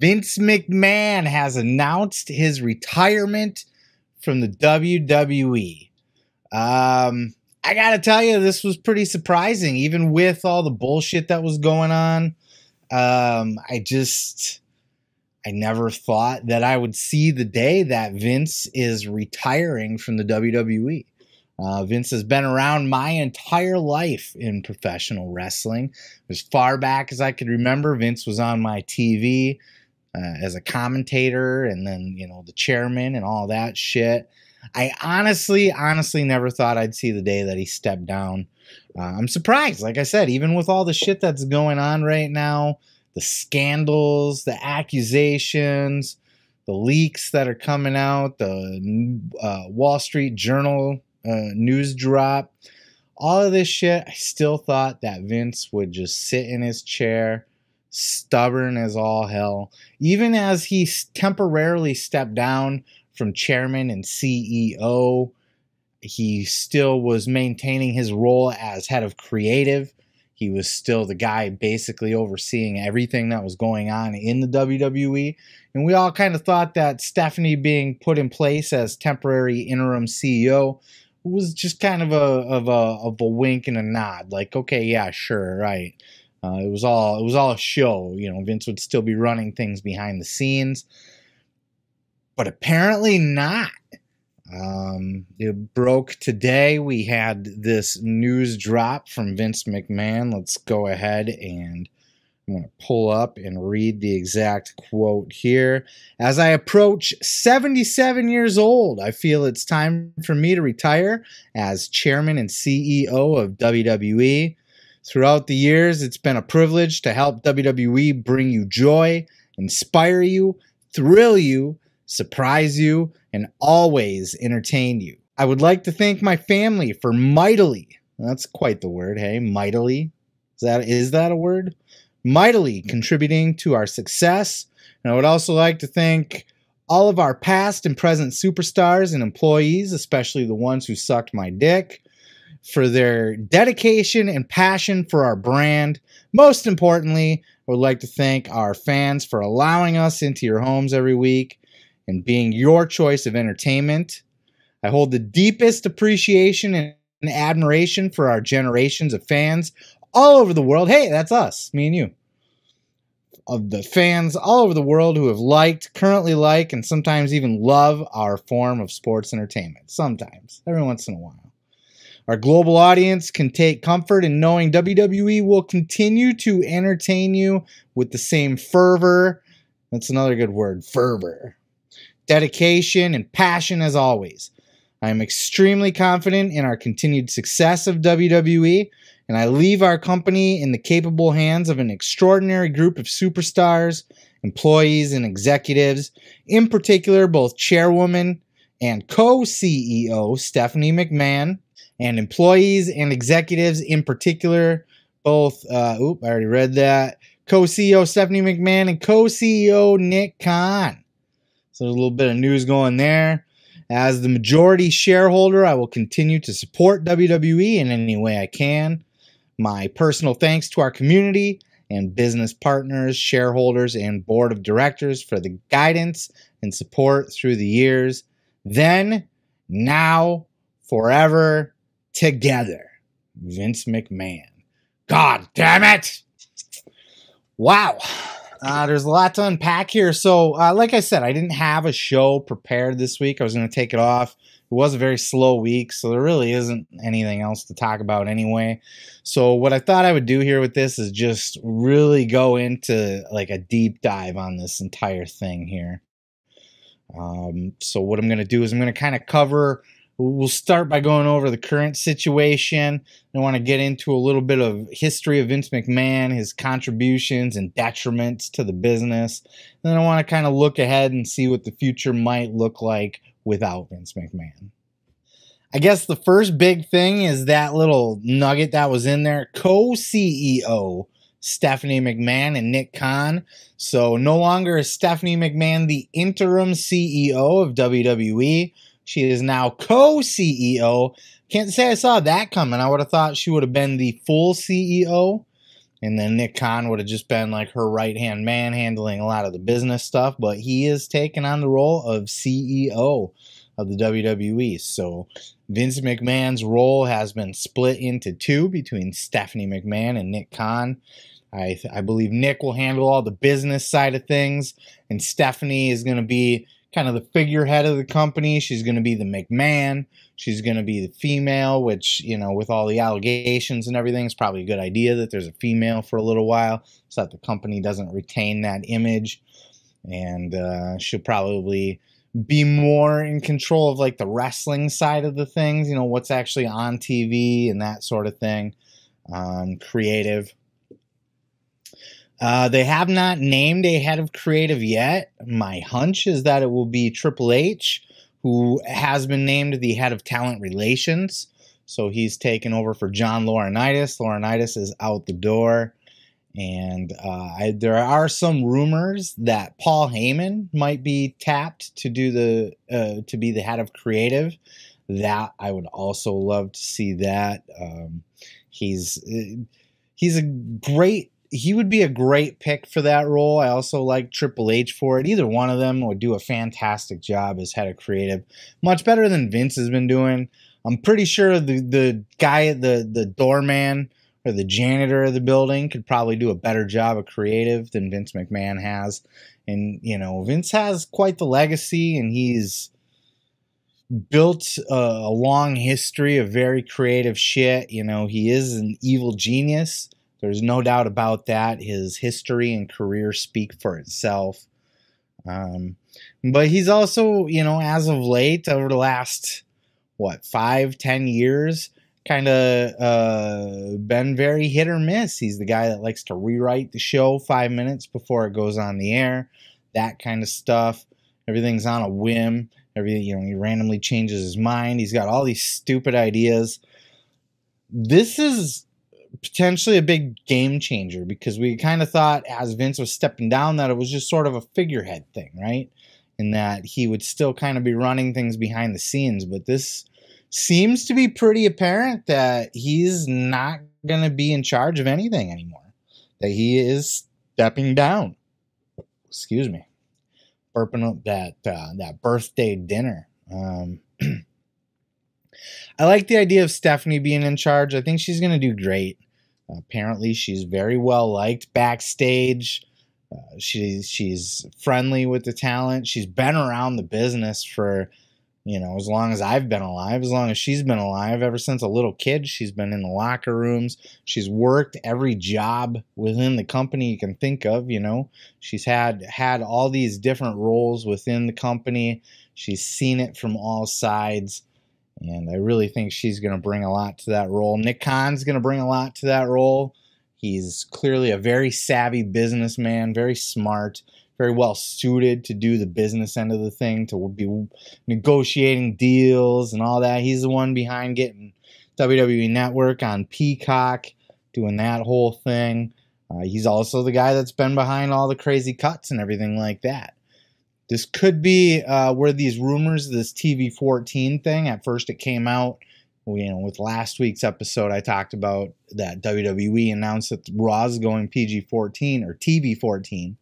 Vince McMahon has announced his retirement from the WWE. I gotta tell you, this was pretty surprising, even with all the bullshit that was going on. I never thought that I would see the day that Vince is retiring from the WWE. Vince has been around my entire life in professional wrestling. As far back as I could remember, Vince was on my TV as a commentator and then, the chairman and all that shit. I honestly never thought I'd see the day that he stepped down. I'm surprised. Like I said, even with all the shit that's going on right now, the scandals, the accusations, the leaks that are coming out, the Wall Street Journal news drop, all of this shit, I still thought that Vince would just sit in his chair, stubborn as all hell. Even as he temporarily stepped down from chairman and CEO, he still was maintaining his role as head of creative. He was still the guy basically overseeing everything that was going on in the WWE. And we all kind of thought that Stephanie being put in place as temporary interim CEO was just kind of a wink and a nod. Like, okay, yeah, sure, right. It was all a show. Vince would still be running things behind the scenes. But apparently not. It broke today. We had this news drop from Vince McMahon. Let's go ahead and I'm going to pull up and read the exact quote here. As I approach 77 years old, I feel it's time for me to retire as chairman and CEO of WWE. Throughout the years, it's been a privilege to help WWE bring you joy, inspire you, thrill you, surprise you, and always entertain you. I would like to thank my family for mightily, that's quite the word, hey, mightily. Is that a word? Mightily contributing to our success. And I would also like to thank all of our past and present superstars and employees, especially the ones who sucked my dick, for their dedication and passion for our brand. Most importantly, I would like to thank our fans for allowing us into your homes every week and being your choice of entertainment. I hold the deepest appreciation and admiration for our generations of fans all over the world. Hey, that's us, me and you. Of the fans all over the world who have liked, currently like, and sometimes even love our form of sports entertainment. Sometimes, every once in a while. Our global audience can take comfort in knowing WWE will continue to entertain you with the same fervor. That's another good word, fervor. Dedication and passion as always. I am extremely confident in our continued success of WWE, and I leave our company in the capable hands of an extraordinary group of superstars, employees, and executives, in particular both chairwoman and co-CEO Stephanie McMahon, and employees and executives in particular both, I already read that, co-CEO Stephanie McMahon and co-CEO Nick Khan. So there's a little bit of news going there. As the majority shareholder, I will continue to support WWE in any way I can. My personal thanks to our community and business partners, shareholders, and board of directors for the guidance and support through the years. Then, now, forever, together. Vince McMahon. God damn it! Wow. There's a lot to unpack here. So, like I said, I didn't have a show prepared this week. I was going to take it off. It was a very slow week, so there really isn't anything else to talk about anyway. So what I thought I would do here with this is just really go into like a deep dive on this entire thing here. So what I'm going to do is I'm going to kind of cover. We'll start by going over the current situation. I want to get into a little bit of history of Vince McMahon, his contributions and detriments to the business. And then I want to kind of look ahead and see what the future might look like without Vince McMahon. I guess the first big thing is that little nugget that was in there. Co-CEO Stephanie McMahon and Nick Khan. So no longer is Stephanie McMahon the interim CEO of WWE. She is now co-CEO. Can't say I saw that coming. I would have thought she would have been the full CEO. And then Nick Khan would have just been like her right-hand man handling a lot of the business stuff. But he is taking on the role of CEO of the WWE. So Vince McMahon's role has been split into two between Stephanie McMahon and Nick Khan. I believe Nick will handle all the business side of things, and Stephanie is going to be kind of the figurehead of the company. She's going to be the McMahon. She's going to be the female, which, you know, with all the allegations and everything, it's probably a good idea that there's a female for a little while so that the company doesn't retain that image. And she'll probably be more in control of like the wrestling side of the things, you know, what's actually on TV and that sort of thing. Creative. They have not named a head of creative yet. My hunch is that it will be Triple H, who has been named the head of talent relations. So he's taken over for John Laurinaitis. Laurinaitis is out the door. And there are some rumors that Paul Heyman might be tapped to do to be the head of creative. That I would also love to see that. He would be a great pick for that role. I also like Triple H for it. Either one of them would do a fantastic job as head of creative. Much better than Vince has been doing. I'm pretty sure the guy, the doorman or the janitor of the building could probably do a better job of creative than Vince McMahon has. And, you know, Vince has quite the legacy, and he's built a long history of very creative shit. You know, he is an evil genius. There's no doubt about that. His history and career speak for itself. But he's also, you know, as of late, over the last, 5-10 years, kind of been very hit or miss. He's the guy that likes to rewrite the show 5 minutes before it goes on the air. That kind of stuff. Everything's on a whim. Everything, you know, he randomly changes his mind. He's got all these stupid ideas. This is potentially a big game changer, because we kind of thought as Vince was stepping down that it was just sort of a figurehead thing, right? And that he would still kind of be running things behind the scenes. But this seems to be pretty apparent that he's not going to be in charge of anything anymore. That he is stepping down. Excuse me. Burping up that birthday dinner. I like the idea of Stephanie being in charge. I think she's going to do great. Apparently, she's very well liked backstage. She's friendly with the talent. She's been around the business for, you know, as long as I've been alive, as long as she's been alive. Ever since a little kid, she's been in the locker rooms. She's worked every job within the company you can think of, you know. She's had all these different roles within the company. She's seen it from all sides. And I really think she's going to bring a lot to that role. Nick Khan's going to bring a lot to that role. He's clearly a very savvy businessman, very smart, very well suited to do the business end of the thing, to be negotiating deals and all that. He's the one behind getting WWE Network on Peacock, doing that whole thing. He's also the guy that's been behind all the crazy cuts and everything like that. This could be where these rumors, this TV-14 thing, at first it came out, you know, with last week's episode, I talked about that WWE announced that Raw is going PG-14 or TV-14.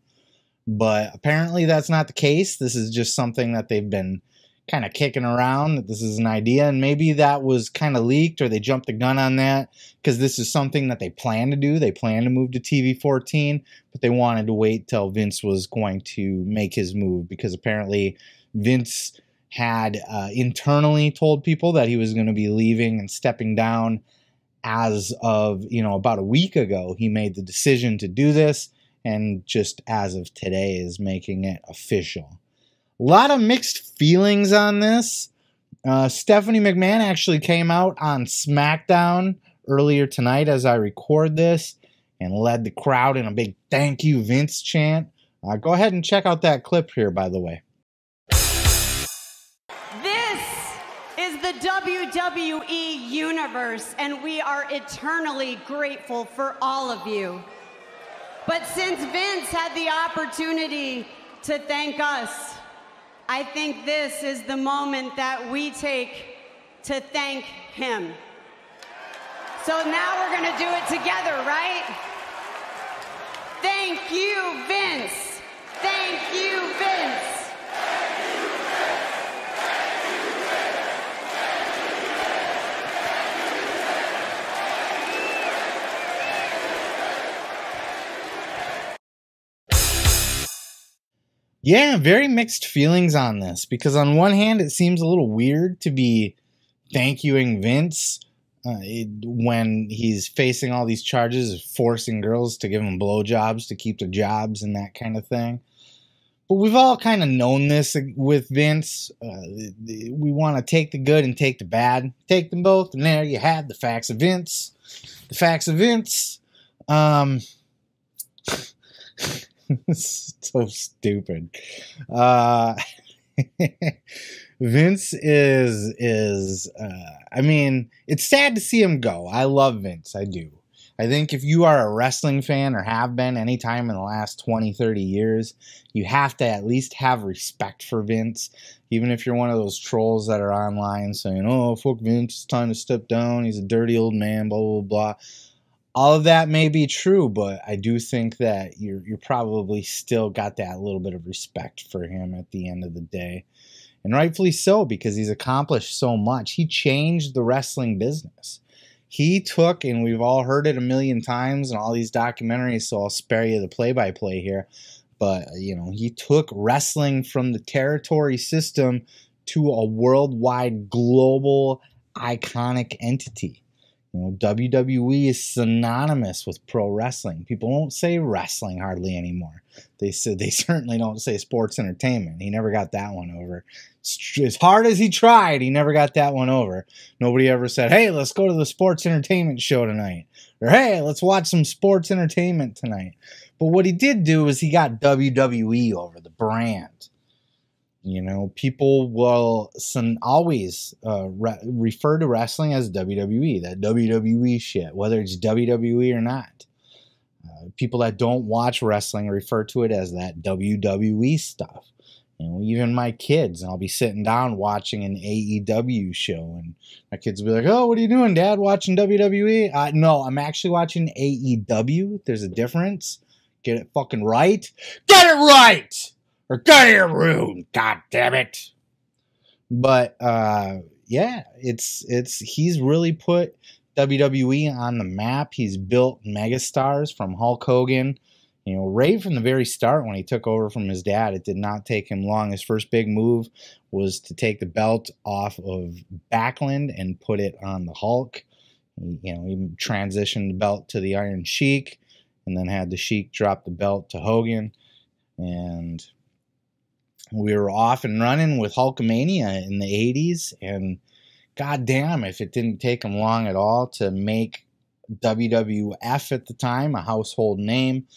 But apparently that's not the case. This is just something that they've been kind of kicking around, that this is an idea. And maybe that was kind of leaked, or they jumped the gun on that, because this is something that they plan to do. They plan to move to TV-14, but they wanted to wait till Vince was going to make his move, because apparently Vince had internally told people that he was going to be leaving and stepping down as of, you know, about a week ago. He made the decision to do this, and just as of today is making it official. A lot of mixed feelings on this. Stephanie McMahon actually came out on SmackDown earlier tonight as I record this and led the crowd in a big "Thank you, Vince" chant. Go ahead and check out that clip here, by the way. This is the WWE Universe, and we are eternally grateful for all of you. But since Vince had the opportunity to thank us, I think this is the moment that we take to thank him. So now we're going to do it together, right? Thank you, Vince. Thank you, Vince. Yeah, very mixed feelings on this, because on one hand, it seems a little weird to be thank youing Vince when he's facing all these charges of forcing girls to give him blowjobs to keep their jobs and that kind of thing. But we've all kind of known this with Vince. We want to take the good and take the bad. Take them both, and there you have the facts of Vince. The facts of Vince. So stupid. Vince is I mean, it's sad to see him go. I love Vince. I do. I think if you are a wrestling fan or have been any time in the last 20, 30 years, you have to at least have respect for Vince. Even if you're one of those trolls that are online saying, oh, fuck Vince, it's time to step down. He's a dirty old man, blah, blah, blah. All of that may be true, but I do think that you're probably still got that little bit of respect for him at the end of the day. And rightfully so, because he's accomplished so much. He changed the wrestling business. He took, and we've all heard it a million times in all these documentaries, so I'll spare you the play-by-play here, but, you know, he took wrestling from the territory system to a worldwide, global, iconic entity. You know, WWE is synonymous with pro wrestling. People don't say wrestling hardly anymore. They certainly don't say sports entertainment. He never got that one over. As hard as he tried, he never got that one over. Nobody ever said, hey, let's go to the sports entertainment show tonight. Or, hey, let's watch some sports entertainment tonight. But what he did do is he got WWE over, the brand. You know, people will always refer to wrestling as WWE, that WWE shit, whether it's WWE or not. People that don't watch wrestling refer to it as that WWE stuff. You know, even my kids, I'll be sitting down watching an AEW show, and my kids will be like, oh, what are you doing, Dad, watching WWE? No, I'm actually watching AEW. There's a difference. Get it fucking right. Get it right! Or get your room, god damn it. But yeah, he's really put WWE on the map. He's built megastars from Hulk Hogan. You know, right from the very start when he took over from his dad, it did not take him long. His first big move was to take the belt off of Backlund and put it on the Hulk. You know, he transitioned the belt to the Iron Sheik and then had the Sheik drop the belt to Hogan. And we were off and running with Hulkamania in the 80s, and goddamn if it didn't take him long at all to make WWF at the time a household name.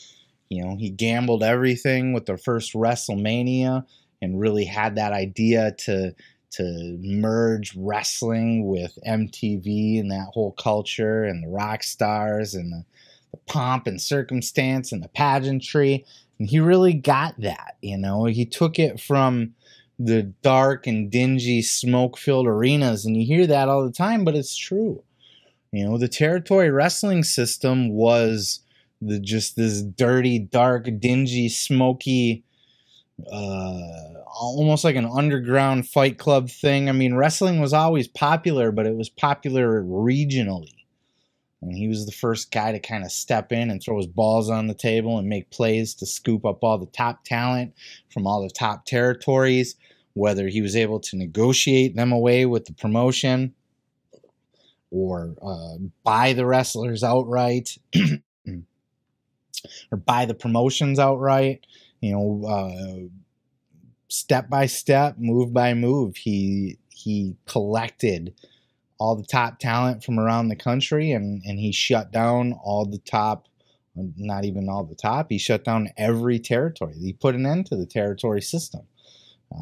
You know, he gambled everything with the first WrestleMania and really had that idea to merge wrestling with MTV and that whole culture and the rock stars and the pomp and circumstance and the pageantry. And he really got that, you know. He took it from the dark and dingy smoke-filled arenas, and you hear that all the time, but it's true. You know, the territory wrestling system was just this dirty, dark, dingy, smoky, almost like an underground Fight Club thing. I mean, wrestling was always popular, but it was popular regionally. And he was the first guy to kind of step in and throw his balls on the table and make plays to scoop up all the top talent from all the top territories, whether he was able to negotiate them away with the promotion or buy the wrestlers outright or buy the promotions outright. You know, step by step, move by move, he collected all the top talent from around the country, and he shut down all the top, not even all the top, he shut down every territory. He put an end to the territory system.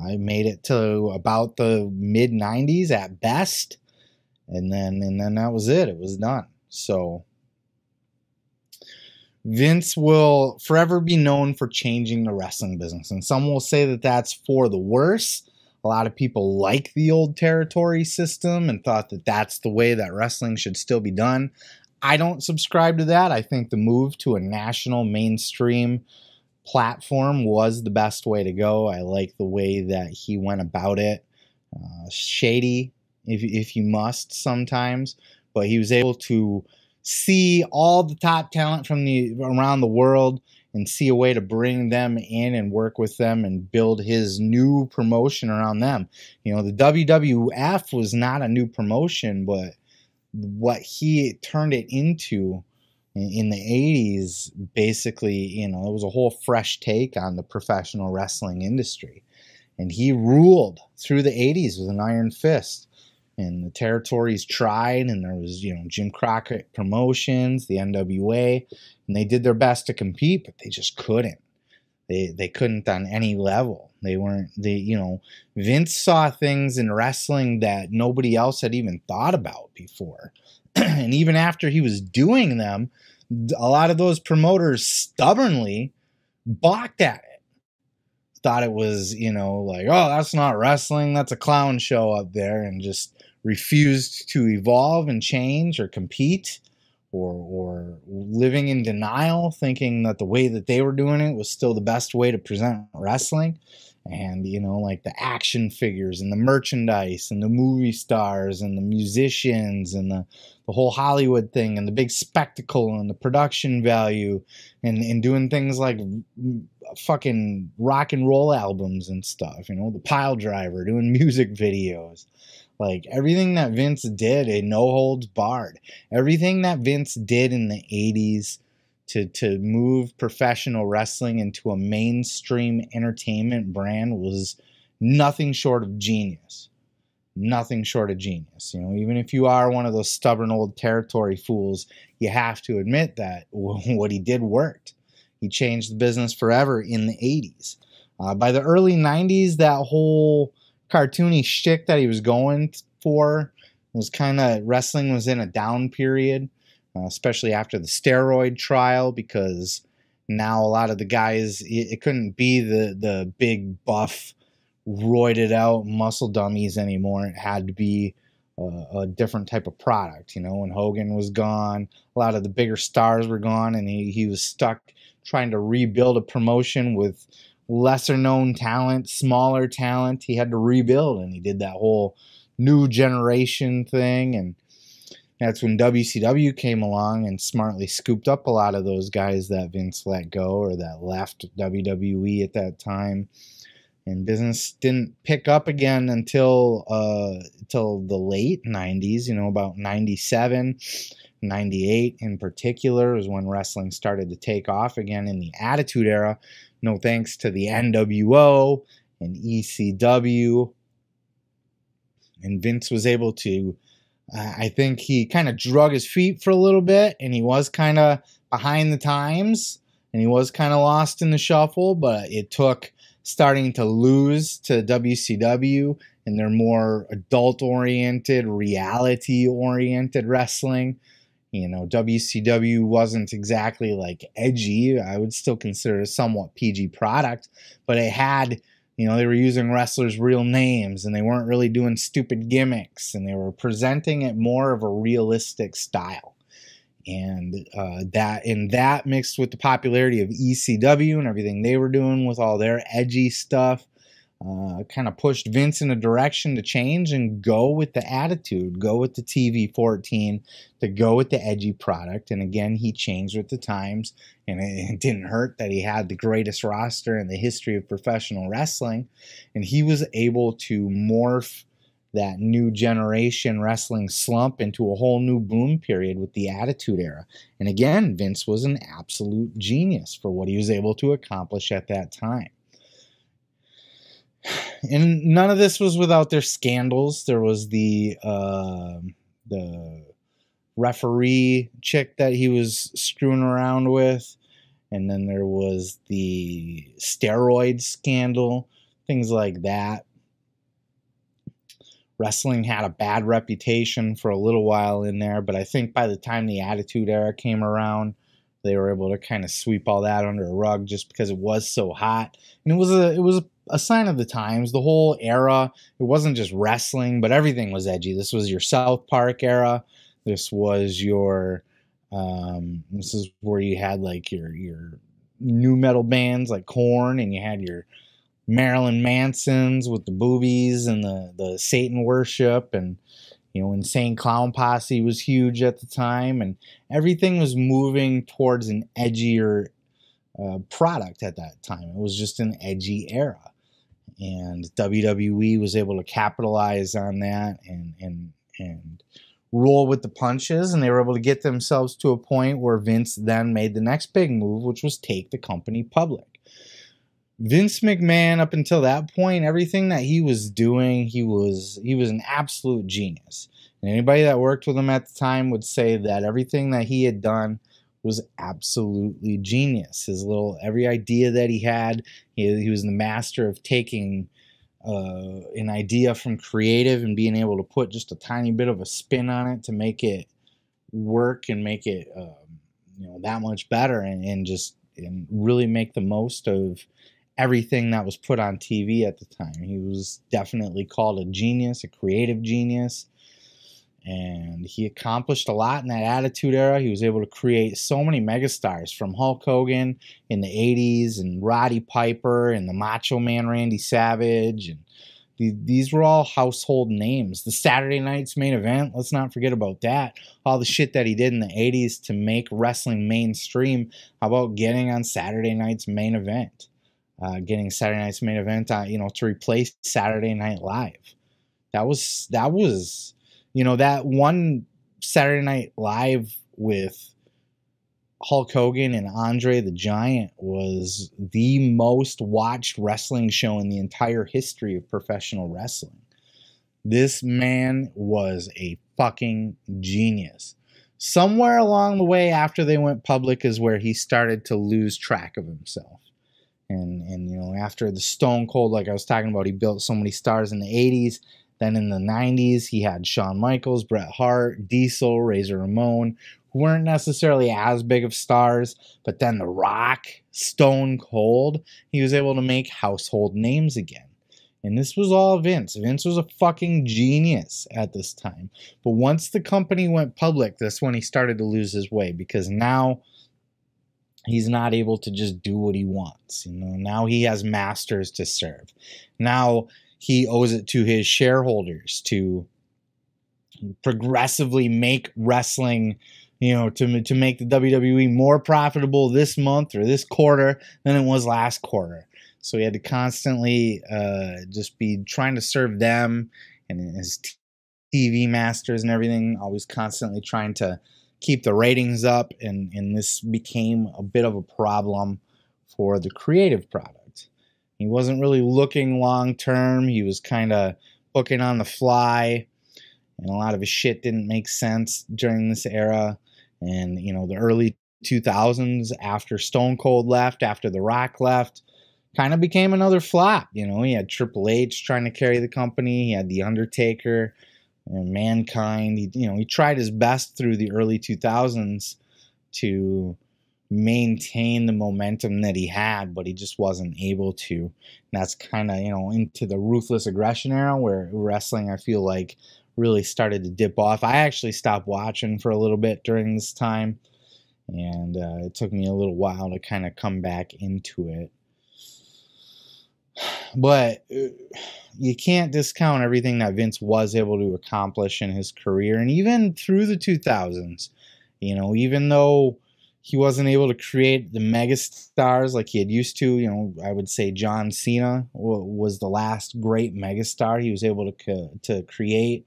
I made it to about the mid-90s at best, and then that was it. It was done. So Vince will forever be known for changing the wrestling business, and some will say that that's for the worse. A lot of people like the old territory system and thought that that's the way that wrestling should still be done. I don't subscribe to that. I think the move to a national mainstream platform was the best way to go. I like the way that he went about it. Shady, if you must sometimes, but he was able to see all the top talent from around the world and see a way to bring them in and work with them and build his new promotion around them. You know, the WWF was not a new promotion, but what he turned it into in the 80s, basically, you know, it was a whole fresh take on the professional wrestling industry. And he ruled through the 80s with an iron fist. And the territories tried, and there was, you know, Jim Crockett Promotions, the NWA, and they did their best to compete, but they just couldn't. They couldn't on any level. You know, Vince saw things in wrestling that nobody else had even thought about before. And even after he was doing them, a lot of those promoters stubbornly balked at it. Thought it was, you know, like, oh, that's not wrestling, that's a clown show up there, and just refused to evolve and change or compete, or living in denial, thinking that the way that they were doing it was still the best way to present wrestling. And, you know, like the action figures and the merchandise and the movie stars and the musicians and the whole Hollywood thing and the big spectacle and the production value and doing things like fucking rock and roll albums and stuff, you know, the Pile Driver, doing music videos. Like everything that Vince did, a no holds barred. Everything that Vince did in the 80s to move professional wrestling into a mainstream entertainment brand was nothing short of genius. Nothing short of genius. You know, even if you are one of those stubborn old territory fools, you have to admit that what he did worked. He changed the business forever in the 80s. By the early 90s, that whole cartoony shtick that he was going for was kind of, wrestling was in a down period. Especially after the steroid trial, because now a lot of the guys, it couldn't be the big buff, roided out muscle dummies anymore. It had to be a different type of product. You know, when Hogan was gone, a lot of the bigger stars were gone, and he was stuck trying to rebuild a promotion with lesser known talent, smaller talent. He had to rebuild, and he did that whole new generation thing, and that's when WCW came along and smartly scooped up a lot of those guys that Vince let go or that left WWE at that time. And business didn't pick up again until the late 90s, you know, about 97, 98 in particular is when wrestling started to take off again in the Attitude Era. No thanks to the NWO and ECW. And Vince was able to, I think he kind of drug his feet for a little bit, and he was kind of behind the times, and he was kind of lost in the shuffle, but it took starting to lose to WCW and their more adult-oriented, reality-oriented wrestling. You know, WCW wasn't exactly like edgy. I would still consider it a somewhat PG product, but it had, you know, they were using wrestlers' real names, and they weren't really doing stupid gimmicks, and they were presenting it more of a realistic style. And that mixed with the popularity of ECW and everything they were doing with all their edgy stuff, kind of pushed Vince in a direction to change and go with the attitude, go with the TV-14, to go with the edgy product. And again, he changed with the times, and it didn't hurt that he had the greatest roster in the history of professional wrestling, and he was able to morph that new generation wrestling slump into a whole new boom period with the Attitude Era. And again, Vince was an absolute genius for what he was able to accomplish at that time. And none of this was without their scandals. There was the referee chick that he was screwing around with, and then there was the steroid scandal, things like that. Wrestling had a bad reputation for a little while in there, but I think by the time the Attitude Era came around, they were able to kind of sweep all that under a rug just because it was so hot. And it was a sign of the times. The whole era, it wasn't just wrestling, but everything was edgy. This was your South Park era. This was your This is where you had like your new metal bands like Korn, and you had your Marilyn Mansons with the boobies and the Satan worship, and Insane Clown Posse was huge at the time, and everything was moving towards an edgier product at that time. It was just an edgy era, and WWE was able to capitalize on that and roll with the punches, and they were able to get themselves to a point where Vince then made the next big move, which was take the company public. Vince McMahon, up until that point, everything that he was doing, he was an absolute genius. And anybody that worked with him at the time would say that everything that he had done was absolutely genius. Every idea that he had, he was the master of taking an idea from creative and being able to put just a tiny bit of a spin on it to make it work and make it that much better, and really make the most of everything that was put on TV at the time. He was definitely called a genius, a creative genius, and he accomplished a lot in that Attitude Era. He was able to create so many megastars, from Hulk Hogan in the 80s and Roddy Piper and the Macho Man Randy Savage, and these were all household names. The Saturday Night's Main Event, let's not forget about that. All the shit that he did in the 80s to make wrestling mainstream. How about getting on Saturday Night's Main Event? Getting Saturday Night's Main Event, to replace Saturday Night Live. That was that one Saturday Night Live with Hulk Hogan and Andre the Giant was the most watched wrestling show in the entire history of professional wrestling. This man was a fucking genius. Somewhere along the way after they went public is where he started to lose track of himself. And after the Stone Cold, like I was talking about, he built so many stars in the 80s. Then in the 90s, he had Shawn Michaels, Bret Hart, Diesel, Razor Ramon, who weren't necessarily as big of stars. But then The Rock, Stone Cold, he was able to make household names again. And this was all Vince. Vince was a fucking genius at this time. But once the company went public, that's when he started to lose his way, because now he's not able to just do what he wants. Now he has masters to serve. Now he owes it to his shareholders to progressively make wrestling, to make the WWE more profitable this month or this quarter than it was last quarter. So he had to constantly just be trying to serve them and his TV masters and everything, always constantly trying to keep the ratings up, and this became a bit of a problem for the creative product. He wasn't really looking long term. He was kind of booking on the fly, and a lot of his shit didn't make sense during this era. And the early 2000s, after Stone Cold left, after The Rock left, kind of became another flop. He had Triple H trying to carry the company. He had The Undertaker and Mankind. He tried his best through the early 2000s to maintain the momentum that he had, but he just wasn't able to. And that's kind of, into the Ruthless Aggression era, where wrestling, I feel like, really started to dip off. I actually stopped watching for a little bit during this time, and it took me a little while to kind of come back into it. But you can't discount everything that Vince was able to accomplish in his career. And even through the 2000s, even though he wasn't able to create the megastars like he had used to, I would say John Cena was the last great megastar he was able to create.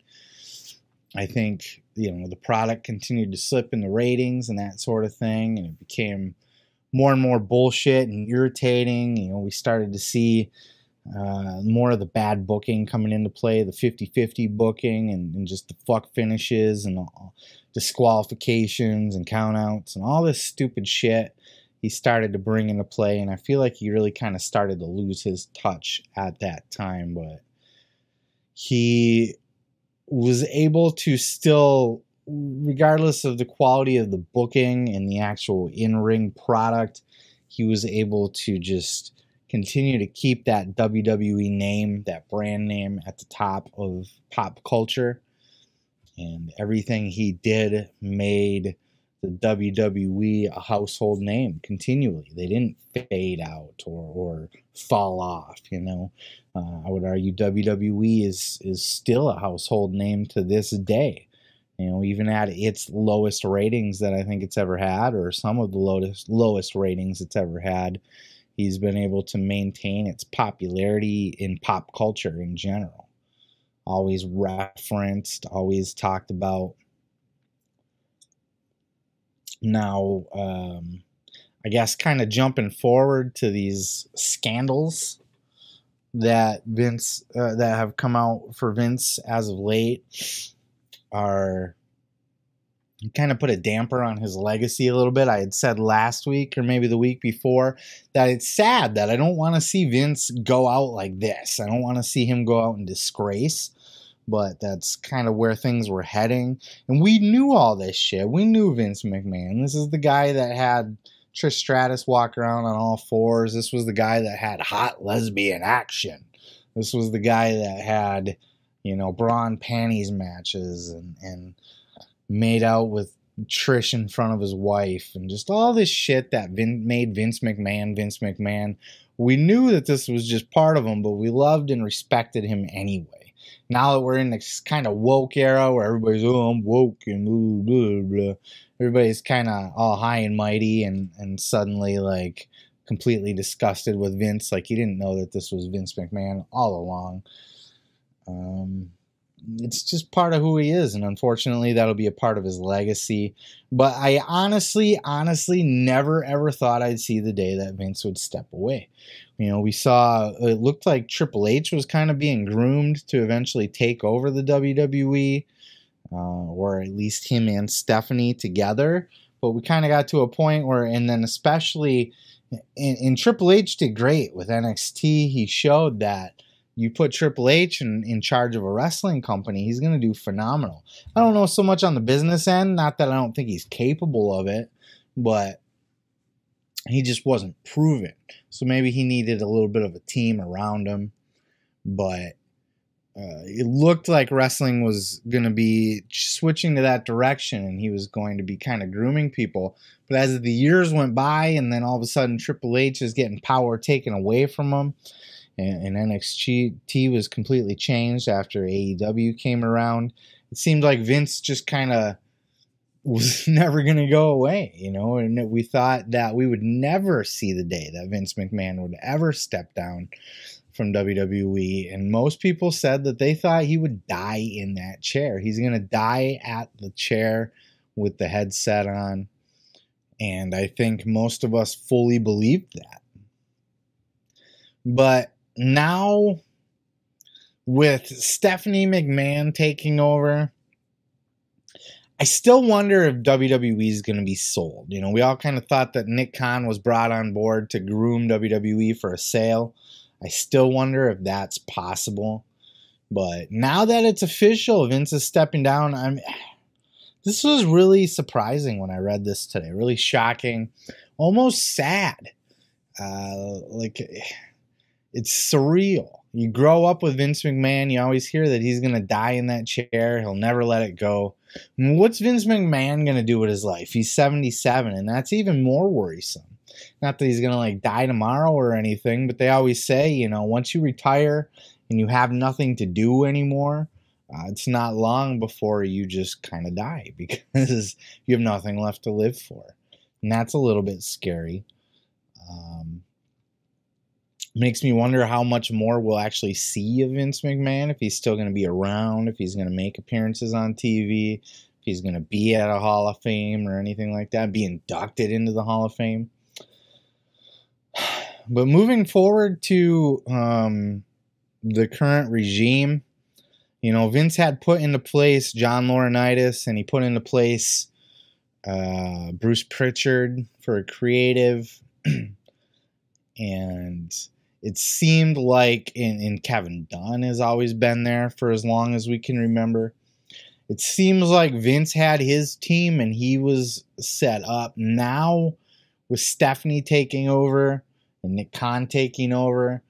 I think, the product continued to slip in the ratings and that sort of thing, and it became more and more bullshit and irritating. We started to see more of the bad booking coming into play, the 50-50 booking, and just the fuck finishes and disqualifications and countouts and all this stupid shit he started to bring into play. And I feel like he really kind of started to lose his touch at that time. But he was able to still, regardless of the quality of the booking and the actual in-ring product, he was able to just continue to keep that WWE name, that brand name, at the top of pop culture. And everything he did made the WWE a household name continually. They didn't fade out or fall off, you know. I would argue WWE is still a household name to this day. You know, even at its lowest ratings that I think it's ever had, or some of the lowest ratings it's ever had, he's been able to maintain its popularity in pop culture in general. Always referenced, always talked about. Now, I guess kind of jumping forward to these scandals that that have come out for Vince as of late are kind of put a damper on his legacy a little bit. I had said last week or maybe the week before that it's sad that I don't want to see Vince go out like this. I don't want to see him go out in disgrace, but that's kind of where things were heading. And we knew all this shit. We knew Vince McMahon. This is the guy that had Trish Stratus walk around on all fours. This was the guy that had hot lesbian action. This was the guy that had, you know, bra and panties matches and made out with Trish in front of his wife and just all this shit that made Vince McMahon. We knew that this was just part of him, but we loved and respected him anyway. Now that we're in this kind of woke era where everybody's, oh, I'm woke and blah, blah, blah. Everybody's kind of all high and mighty and suddenly like completely disgusted with Vince. Like you didn't know that this was Vince McMahon all along. It's just part of who he is, and unfortunately that'll be a part of his legacy. But I honestly never ever thought I'd see the day that Vince would step away. You know, we saw, it looked like Triple H was kind of being groomed to eventually take over the WWE, or at least him and Stephanie together. But we kind of got to a point where, and then especially in Triple H did great with NXT. He showed that you put Triple H in charge of a wrestling company, he's going to do phenomenal. I don't know so much on the business end, not that I don't think he's capable of it, but he just wasn't proven. So maybe he needed a little bit of a team around him. But it looked like wrestling was going to be switching to that direction, and he was going to be kind of grooming people. But as the years went by, and then all of a sudden Triple H is getting power taken away from him, and NXT was completely changed after AEW came around. It seemed like Vince just kind of was never going to go away, you know, and we thought that we would never see the day that Vince McMahon would ever step down from WWE. And most people said that they thought he would die in that chair. He's going to die at the chair with the headset on. And I think most of us fully believed that. But now, with Stephanie McMahon taking over, I still wonder if WWE is going to be sold. You know, we all kind of thought that Nick Khan was brought on board to groom WWE for a sale. I still wonder if that's possible. But now that it's official, Vince is stepping down. This was really surprising when I read this today. Really shocking. Almost sad. It's surreal. You grow up with Vince McMahon, you always hear that he's going to die in that chair. He'll never let it go. What's Vince McMahon going to do with his life? He's 77, and that's even more worrisome. Not that he's going to like die tomorrow or anything, but they always say, you know, once you retire and you have nothing to do anymore, it's not long before you just kind of die because you have nothing left to live for. And that's a little bit scary. Makes me wonder how much more we'll actually see of Vince McMahon, if he's still going to be around, if he's going to make appearances on TV, if he's going to be at a Hall of Fame or anything like that, be inducted into the Hall of Fame. But moving forward to the current regime, you know, Vince had put into place John Laurinaitis, and he put into place Bruce Pritchard for a creative. And it seemed like, and Kevin Dunn has always been there for as long as we can remember. It seems like Vince had his team and he was set up. Now, with Stephanie taking over and Nick Khan taking over,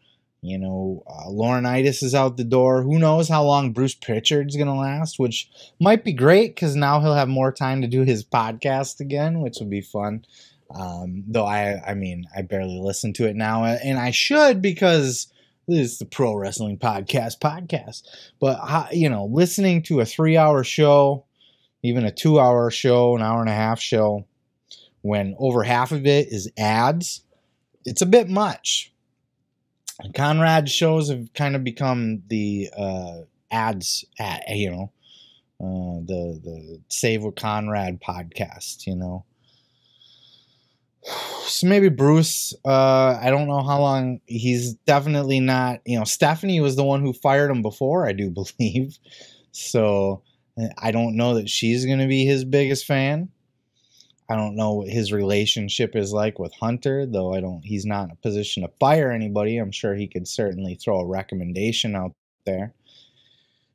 Laurinaitis is out the door. Who knows how long Bruce Pritchard's going to last, which might be great because now he'll have more time to do his podcast again, which will be fun. Though I barely listen to it now, and I should because this is the Pro Wrestling Podcast. But, listening to a 3-hour show, even a 2-hour show, an hour and a half show, when over half of it is ads, it's a bit much. Conrad's shows have kind of become the ads, the Save with Conrad podcast, So maybe Bruce, I don't know how long. He's definitely not, Stephanie was the one who fired him before, I do believe. So I don't know that she's going to be his biggest fan. I don't know what his relationship is like with Hunter, though he's not in a position to fire anybody. I'm sure he could certainly throw a recommendation out there.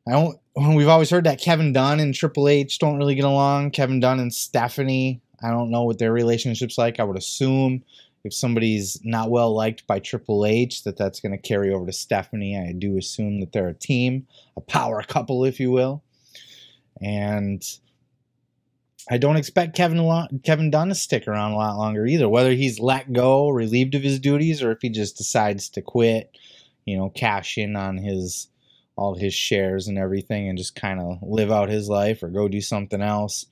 We've always heard that Kevin Dunn and Triple H don't really get along. Kevin Dunn and Stephanie, I don't know what their relationship's like. I would assume if somebody's not well liked by Triple H, that's going to carry over to Stephanie. I do assume that they're a team, a power couple, if you will. And I don't expect Kevin Dunn to stick around a lot longer either, whether he's let go, relieved of his duties, or if he just decides to quit, cash in on all his shares and everything and just kind of live out his life or go do something else.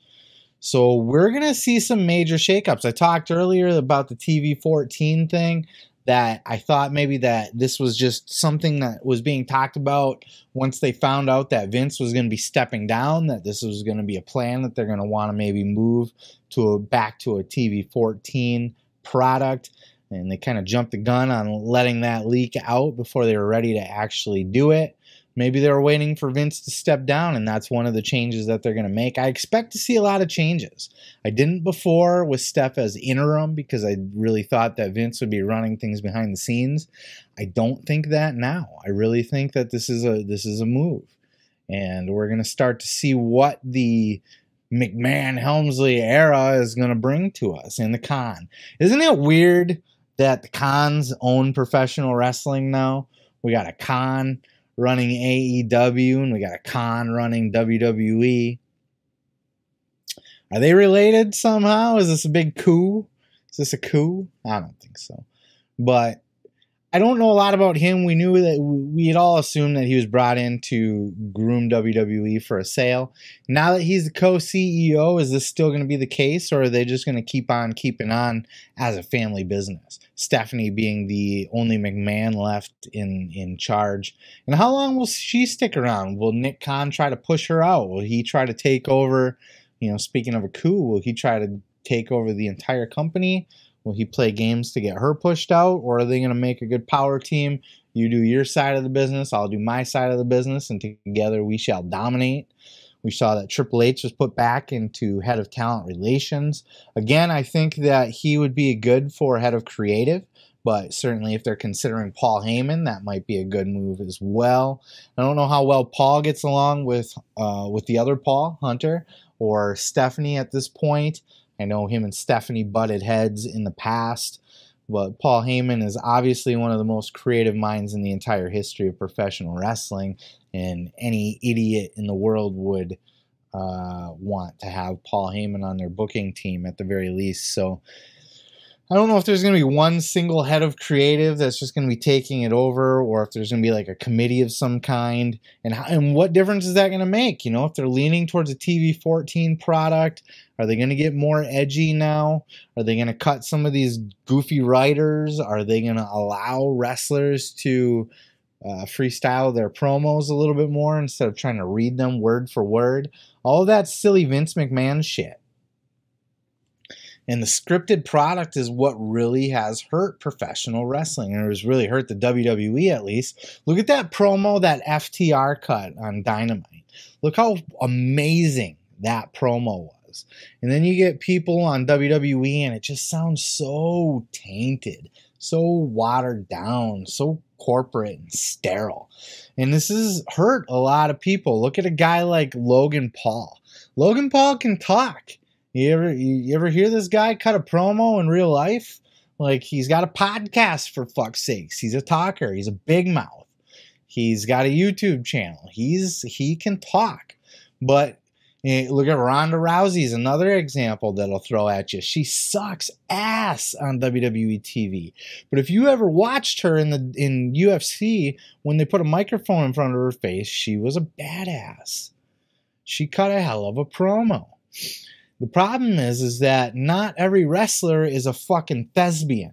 So we're going to see some major shakeups. I talked earlier about the TV 14 thing, that I thought maybe that this was just something that was being talked about once they found out that Vince was going to be stepping down, that this was going to be a plan that they're going to want to maybe move back to a TV 14 product. And they kind of jumped the gun on letting that leak out before they were ready to actually do it. Maybe they were waiting for Vince to step down, and that's one of the changes that they're going to make. I expect to see a lot of changes. I didn't before with Steph as interim because I really thought that Vince would be running things behind the scenes. I don't think that now. I really think that this is a move, and we're going to start to see what the McMahon-Helmsley era is going to bring to us in the con. Isn't it weird that the cons own professional wrestling now? We got a con running AEW, and we got a con running WWE. Are they related somehow? Is this a big coup? Is this a coup? I don't think so. But I don't know a lot about him. We knew that we had all assumed that he was brought in to groom WWE for a sale. Now that he's the co-CEO, is this still going to be the case, or are they just going to keep on keeping on as a family business? Stephanie being the only McMahon left in charge. And how long will she stick around? Will Nick Khan try to push her out? Will he try to take over, speaking of a coup, will he try to take over the entire company? Will he play games to get her pushed out, or are they going to make a good power team? You do your side of the business, I'll do my side of the business, and together we shall dominate. We saw that Triple H was put back into head of talent relations. Again, I think that he would be good for head of creative, but certainly if they're considering Paul Heyman, that might be a good move as well. I don't know how well Paul gets along with the other Paul, Hunter, or Stephanie at this point. I know him and Stephanie butted heads in the past, but Paul Heyman is obviously one of the most creative minds in the entire history of professional wrestling, and any idiot in the world would want to have Paul Heyman on their booking team at the very least. So I don't know if there's going to be one single head of creative that's just going to be taking it over, or if there's going to be like a committee of some kind. And what difference is that going to make? If they're leaning towards a TV 14 product, are they going to get more edgy now? Are they going to cut some of these goofy writers? Are they going to allow wrestlers to freestyle their promos a little bit more instead of trying to read them word for word? All of that silly Vince McMahon shit. And the scripted product is what really has hurt professional wrestling, and it has really hurt the WWE at least. Look at that promo that FTR cut on Dynamite. Look how amazing that promo was. And then you get people on WWE, and it just sounds so tainted, so watered down, so corporate and sterile. And this has hurt a lot of people. Look at a guy like Logan Paul. Logan Paul can talk. You ever hear this guy cut a promo in real life? Like, he's got a podcast, for fuck's sakes. He's a talker. He's a big mouth. He's got a YouTube channel. He can talk. But look at Ronda Rousey's another example that I'll throw at you. She sucks ass on WWE TV. But if you ever watched her in UFC, when they put a microphone in front of her face, she was a badass. She cut a hell of a promo. The problem is that not every wrestler is a fucking thespian.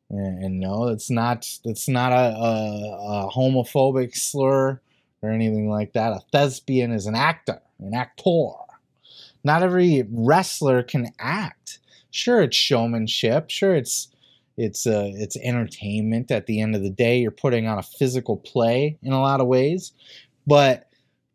And no, it's not a homophobic slur or anything like that. A thespian is an actor, an actor. Not every wrestler can act. Sure, it's showmanship. Sure, it's entertainment. At the end of the day, you're putting on a physical play in a lot of ways. But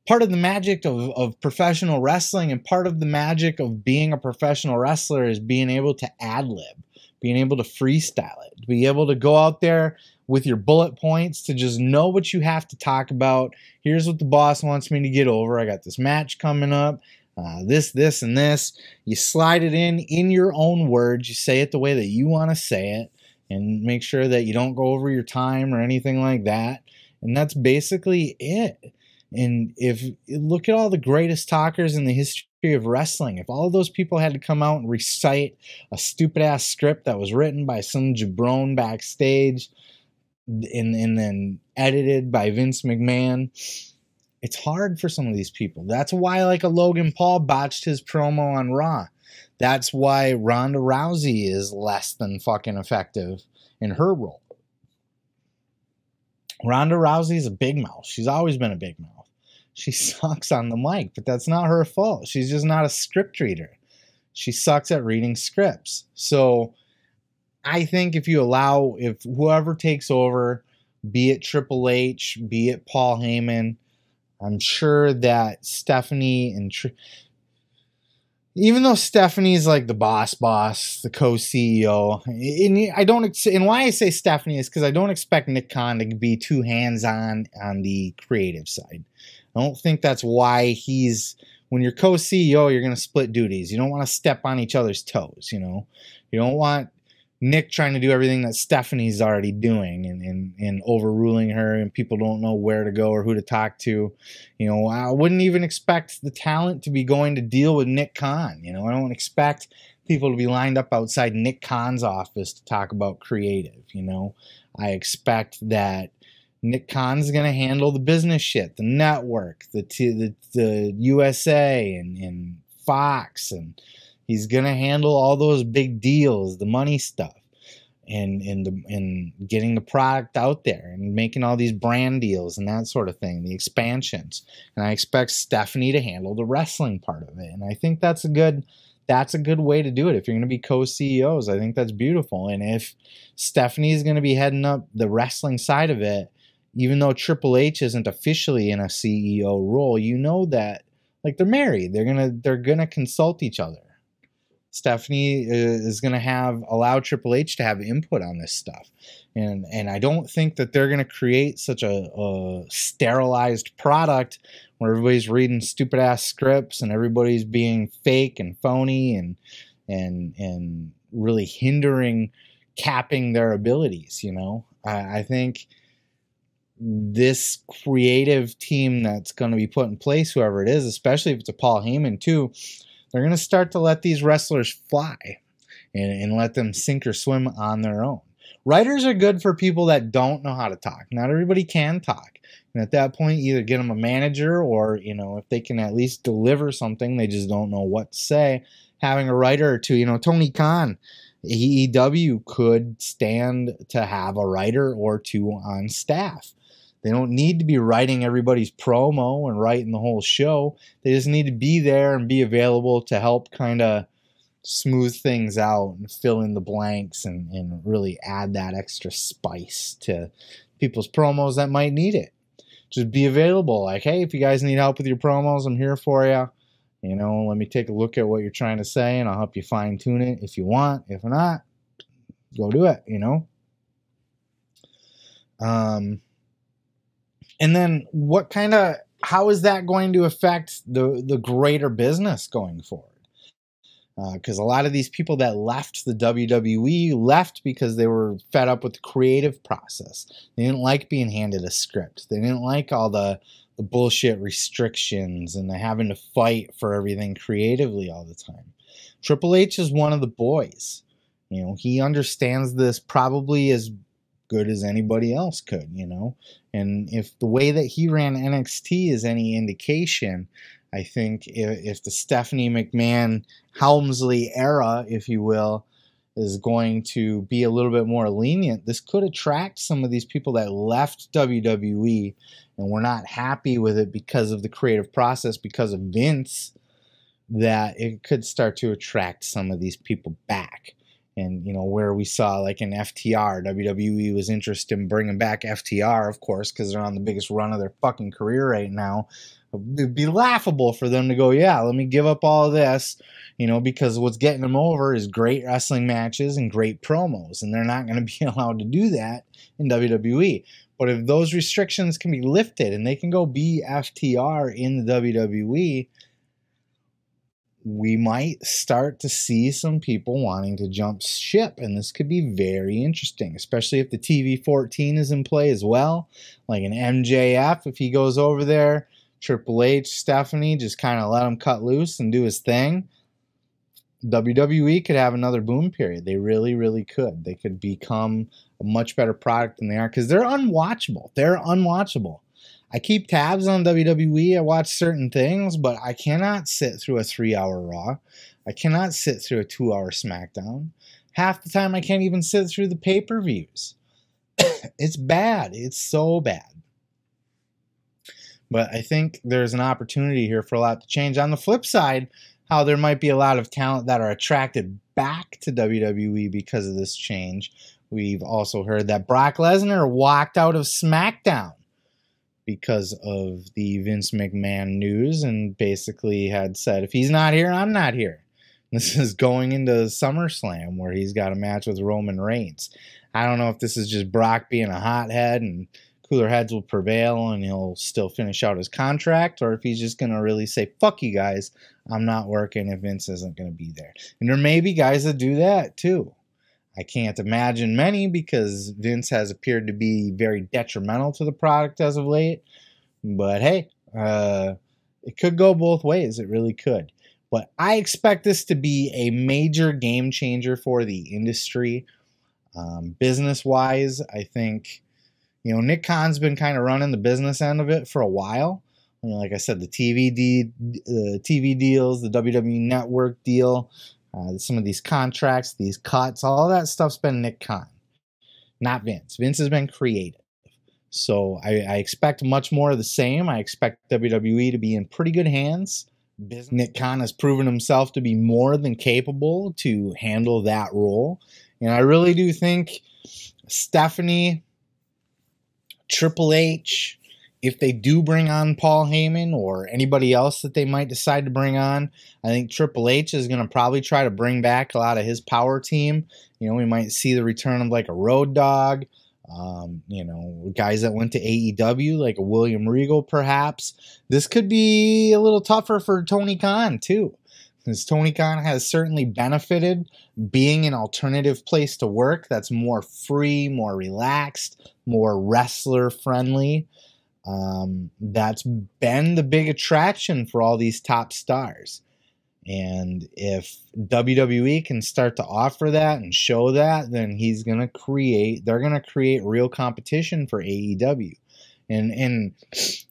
part of the magic of professional wrestling and part of the magic of being a professional wrestler is being able to ad-lib, being able to freestyle it, to be able to go out there with your bullet points, to just know what you have to talk about. Here's what the boss wants me to get over. I got this match coming up, this, and this. You slide it in your own words. You say it the way that you want to say it, and make sure that you don't go over your time or anything like that. And that's basically it. And if look at all the greatest talkers in the history of wrestling, if all of those people had to come out and recite a stupid ass script that was written by some jabron backstage and then edited by Vince McMahon, it's hard for some of these people. That's why, like, a Logan Paul botched his promo on Raw. That's why Ronda Rousey is less than fucking effective in her role. Ronda Rousey is a big mouth. She's always been a big mouth. She sucks on the mic, but that's not her fault. She's just not a script reader. She sucks at reading scripts. So I think if whoever takes over, be it Triple H, be it Paul Heyman, I'm sure that Stephanie and even though Stephanie's like the boss, the co-CEO, and why I say Stephanie is because I don't expect Nick Khan to be too hands-on on the creative side. I don't think that's why when you're co-CEO, you're going to split duties. You don't want to step on each other's toes, you know. You don't want Nick trying to do everything that Stephanie's already doing and overruling her, and people don't know where to go or who to talk to. You know, I wouldn't even expect the talent to be going to deal with Nick Khan. You know, I don't expect people to be lined up outside Nick Khan's office to talk about creative. You know, I expect that Nick Khan's going to handle the business shit, the network, the USA and Fox, and he's going to handle all those big deals, the money stuff, and getting the product out there and making all these brand deals and that sort of thing, the expansions. And I expect Stephanie to handle the wrestling part of it. And I think that's a good way to do it. If you're going to be co-CEOs, I think that's beautiful. And if Stephanie is going to be heading up the wrestling side of it, even though Triple H isn't officially in a CEO role, you know that, like, they're married. They're gonna consult each other. Stephanie is going to allow Triple H to have input on this stuff. And I don't think that they're going to create such a sterilized product where everybody's reading stupid ass scripts and everybody's being fake and phony and really capping their abilities, you know. I think this creative team that's going to be put in place, whoever it is, especially if it's a Paul Heyman too, they're going to start to let these wrestlers fly and let them sink or swim on their own. Writers are good for people that don't know how to talk. Not everybody can talk. And at that point, either get them a manager or, you know, if they can at least deliver something, they just don't know what to say. Having a writer or two, you know, Tony Khan, AEW could stand to have a writer or two on staff. They don't need to be writing everybody's promo and writing the whole show. They just need to be there and be available to help kind of smooth things out and fill in the blanks and really add that extra spice to people's promos that might need it. Just be available. Like, hey, if you guys need help with your promos, I'm here for you. You know, let me take a look at what you're trying to say and I'll help you fine tune it if you want. If not, go do it, you know. And then how is that going to affect the greater business going forward? because a lot of these people that left the WWE left because they were fed up with the creative process. They didn't like being handed a script. They didn't like all the bullshit restrictions and the having to fight for everything creatively all the time. Triple H is one of the boys. You know, he understands this probably as good as anybody else could, you know. And if the way that he ran NXT is any indication, I think if the Stephanie McMahon Helmsley era, if you will, is going to be a little bit more lenient, this could attract some of these people that left WWE and were not happy with it because of the creative process, because of Vince, that it could start to attract some of these people back. And, you know, where we saw like in FTR, WWE was interested in bringing back FTR, of course, because they're on the biggest run of their fucking career right now. It'd be laughable for them to go, yeah, let me give up all of this, you know, because what's getting them over is great wrestling matches and great promos, and they're not going to be allowed to do that in WWE. But if those restrictions can be lifted and they can go be FTR in the WWE, we might start to see some people wanting to jump ship, and this could be very interesting, especially if the TV-14 is in play as well, like an MJF, if he goes over there, Triple H, Stephanie, just kind of let him cut loose and do his thing. WWE could have another boom period. They really, really could. They could become a much better product than they are, because they're unwatchable. They're unwatchable. I keep tabs on WWE. I watch certain things, but I cannot sit through a 3-hour Raw. I cannot sit through a 2-hour SmackDown. Half the time I can't even sit through the pay-per-views. It's bad. It's so bad. But I think there's an opportunity here for a lot to change. On the flip side, how there might be a lot of talent that are attracted back to WWE because of this change. We've also heard that Brock Lesnar walked out of SmackDown because of the Vince McMahon news and basically had said, if he's not here, I'm not here. This is going into SummerSlam where he's got a match with Roman Reigns. I don't know if this is just Brock being a hothead and cooler heads will prevail and he'll still finish out his contract, or if he's just going to really say, fuck you guys, I'm not working if Vince isn't going to be there. And there may be guys that do that too. I can't imagine many, because Vince has appeared to be very detrimental to the product as of late. But hey, it could go both ways. It really could. But I expect this to be a major game changer for the industry. Business-wise, I think, you know, Nick Khan's been kind of running the business end of it for a while. You know, like I said, the TV deals, the WWE Network deal, some of these contracts, these cuts, all that stuff's been Nick Khan, not Vince. Vince has been creative. So I expect much more of the same. I expect WWE to be in pretty good hands. Nick Khan has proven himself to be more than capable to handle that role. And I really do think Stephanie, Triple H, if they do bring on Paul Heyman or anybody else that they might decide to bring on, I think Triple H is going to probably try to bring back a lot of his power team. You know, we might see the return of like a Road Dogg, you know, guys that went to AEW, like a William Regal perhaps. This could be a little tougher for Tony Khan too, because Tony Khan has certainly benefited being an alternative place to work that's more free, more relaxed, more wrestler friendly. That's been the big attraction for all these top stars. And if WWE can start to offer that and show that, then they're going to create real competition for AEW. And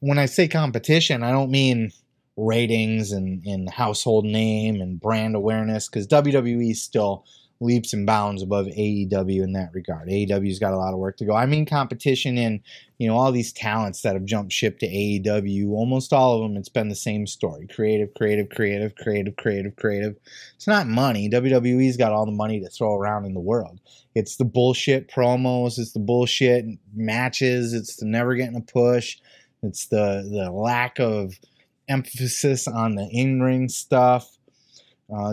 when I say competition, I don't mean ratings and household name and brand awareness, because WWE is still leaps and bounds above AEW in that regard. AEW's got a lot of work to go. I mean competition in, you know, all these talents that have jumped ship to AEW. Almost all of them, it's been the same story. Creative. It's not money. WWE's got all the money to throw around in the world. It's the bullshit promos. It's the bullshit matches. It's the never getting a push. It's the lack of emphasis on the in-ring stuff.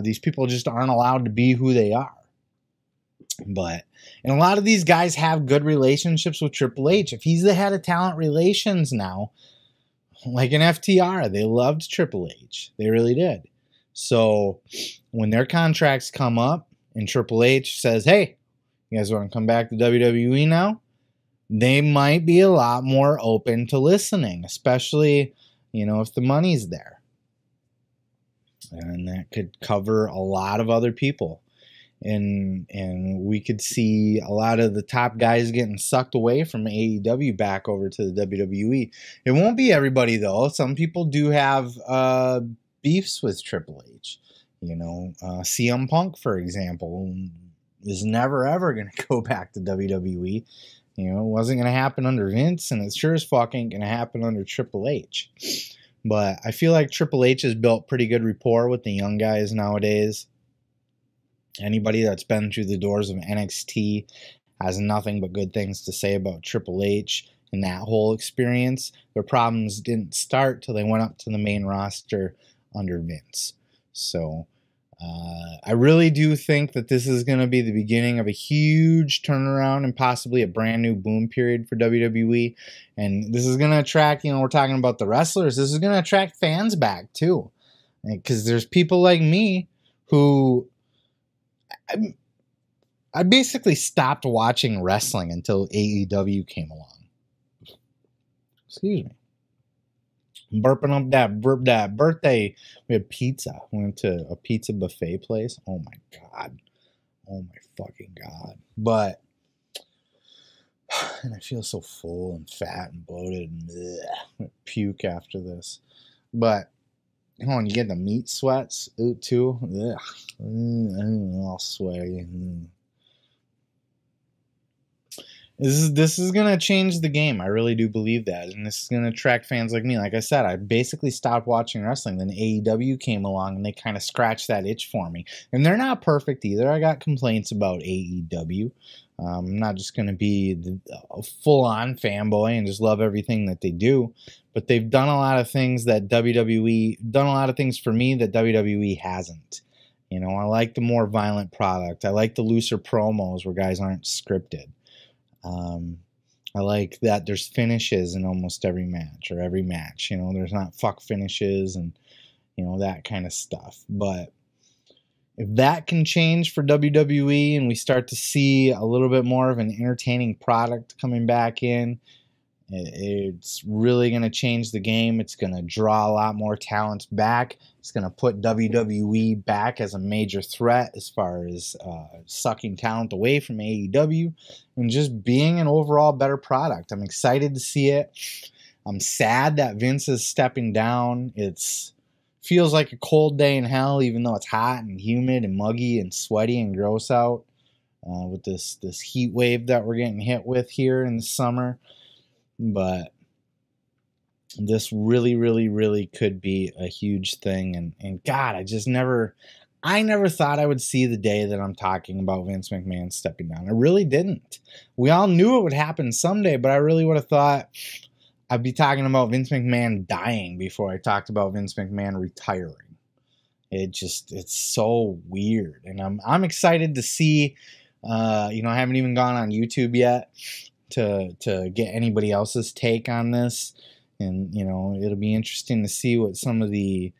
These people just aren't allowed to be who they are. And a lot of these guys have good relationships with Triple H. If he's the head of talent relations now, like in FTR, they loved Triple H. They really did. So when their contracts come up and Triple H says, hey, you guys want to come back to WWE now? They might be a lot more open to listening, especially, if the money's there. And that could cover a lot of other people. And we could see a lot of the top guys getting sucked away from AEW back over to the WWE. It won't be everybody, though. Some people do have beefs with Triple H. CM Punk, for example, is never, ever going to go back to WWE. It wasn't going to happen under Vince, and it sure as fuck ain't going to happen under Triple H. But I feel like Triple H has built pretty good rapport with the young guys nowadays. Anybody that's been through the doors of NXT has nothing but good things to say about Triple H and that whole experience. Their problems didn't start till they went up to the main roster under Vince. So I really do think that this is going to be the beginning of a huge turnaround and possibly a brand new boom period for WWE. And this is going to attract, we're talking about the wrestlers. This is going to attract fans back too. Because there's people like me who I basically stopped watching wrestling until AEW came along. Excuse me. Burping up that birthday. We had pizza. We went to a pizza buffet place. Oh my God. Oh my fucking God. But, and I feel so full and fat and bloated and bleh, puke after this. But, hold on, you get the meat sweats too? Ugh. All sweaty. This is going to change the game. I really do believe that. And this is going to attract fans like me. Like I said, I basically stopped watching wrestling. Then AEW came along and they kind of scratched that itch for me. And they're not perfect either. I got complaints about AEW. I'm not just going to be a full-on fanboy and just love everything that they do. But they've done a lot of things that done a lot of things for me that WWE hasn't. I like the more violent product. I like the looser promos where guys aren't scripted. I like that there's finishes in almost every match. There's not fuck finishes and, that kind of stuff. But if that can change for WWE and we start to see a little bit more of an entertaining product coming back in, it's really going to change the game. It's going to draw a lot more talents back. It's going to put WWE back as a major threat as far as sucking talent away from AEW and just being an overall better product. I'm excited to see it. I'm sad that Vince is stepping down. Feels like a cold day in hell, even though it's hot and humid and muggy and sweaty and gross out with this heat wave that we're getting hit with here in the summer. But this really, really, really could be a huge thing. And God, I never thought I would see the day that I'm talking about Vince McMahon stepping down. I really didn't. We all knew it would happen someday, but I really would have thought I'd be talking about Vince McMahon dying before I talked about Vince McMahon retiring. It's so weird. And I'm excited to see, I haven't even gone on YouTube yet to get anybody else's take on this. And, it'll be interesting to see what some of the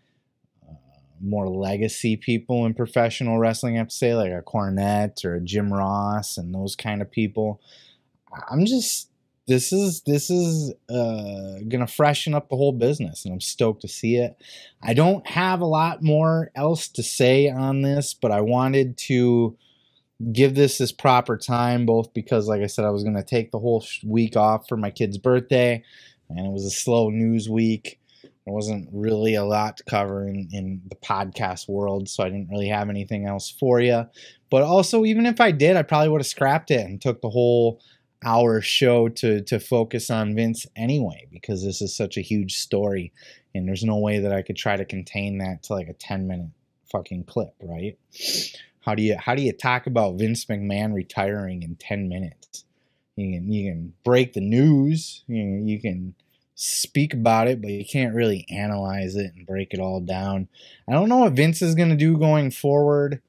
more legacy people in professional wrestling have to say, like a Cornette or a Jim Ross and those kind of people. This is gonna freshen up the whole business, and I'm stoked to see it. I don't have a lot more else to say on this, but I wanted to give this proper time, both because, like I said, I was gonna take the whole week off for my kid's birthday, and it was a slow news week. There wasn't really a lot to cover in the podcast world, so I didn't really have anything else for you. But also, even if I did, I probably would have scrapped it and took the whole hour show to focus on Vince anyway, because this is such a huge story, and there's no way that I could try to contain that to like a 10-minute fucking clip, right? How do you talk about Vince McMahon retiring in 10 minutes? You can break the news, you can speak about it, but you can't really analyze it and break it all down. I don't know what Vince is going to do going forward.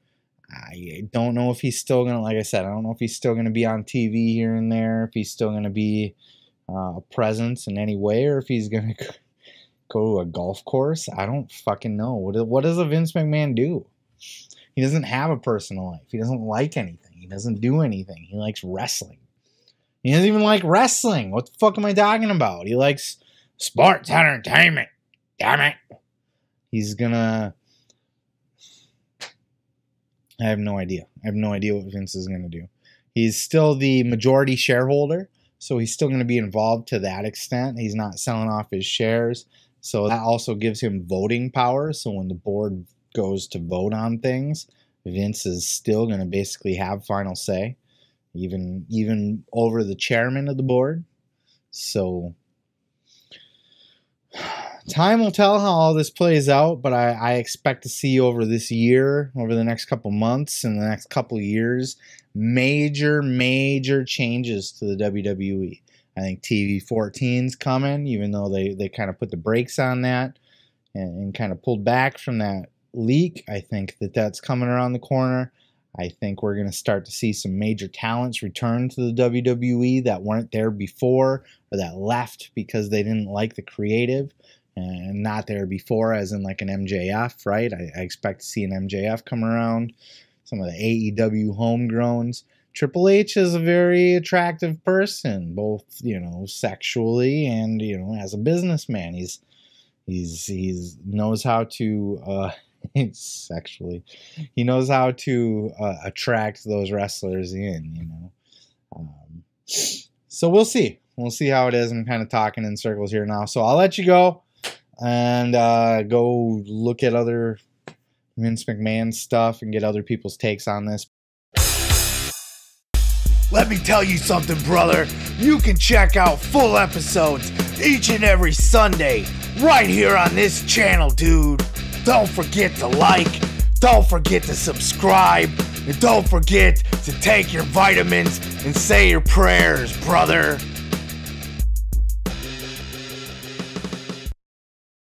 I don't know if he's still going to, like I said, I don't know if he's still going to be on TV here and there, if he's still going to be a presence in any way, or if he's going to go to a golf course? I don't fucking know. What does a Vince McMahon do? He doesn't have a personal life. He doesn't like anything. He doesn't do anything. He likes wrestling. He doesn't even like wrestling. What the fuck am I talking about? He likes sports entertainment. Damn it. He's gonna... I have no idea. I have no idea what Vince is gonna do. He's still the majority shareholder, so he's still gonna be involved to that extent. He's not selling off his shares, so that also gives him voting power. So when the board goes to vote on things, Vince is still gonna basically have final say, even over the chairman of the board. So time will tell how all this plays out, but I expect to see over this year, over the next couple months and the next couple years, major changes to the WWE. I think TV 14's coming, even though they kind of put the brakes on that and kind of pulled back from that leak. I think that's coming around the corner. I think we're going to start to see some major talents return to the WWE that weren't there before, or that left because they didn't like the creative. And not there before, as in like an MJF, right? I expect to see an MJF come around. Some of the AEW homegrowns. Triple H is a very attractive person, both, sexually and, as a businessman. He's knows how to sexually. He knows how to attract those wrestlers in, So we'll see. We'll see how it is. I'm kind of talking in circles here now. So I'll let you go. And go look at other Vince McMahon stuff and get other people's takes on this. Let me tell you something, brother. You can check out full episodes each and every Sunday right here on this channel, dude. Don't forget to like, don't forget to subscribe, and don't forget to take your vitamins and say your prayers, brother.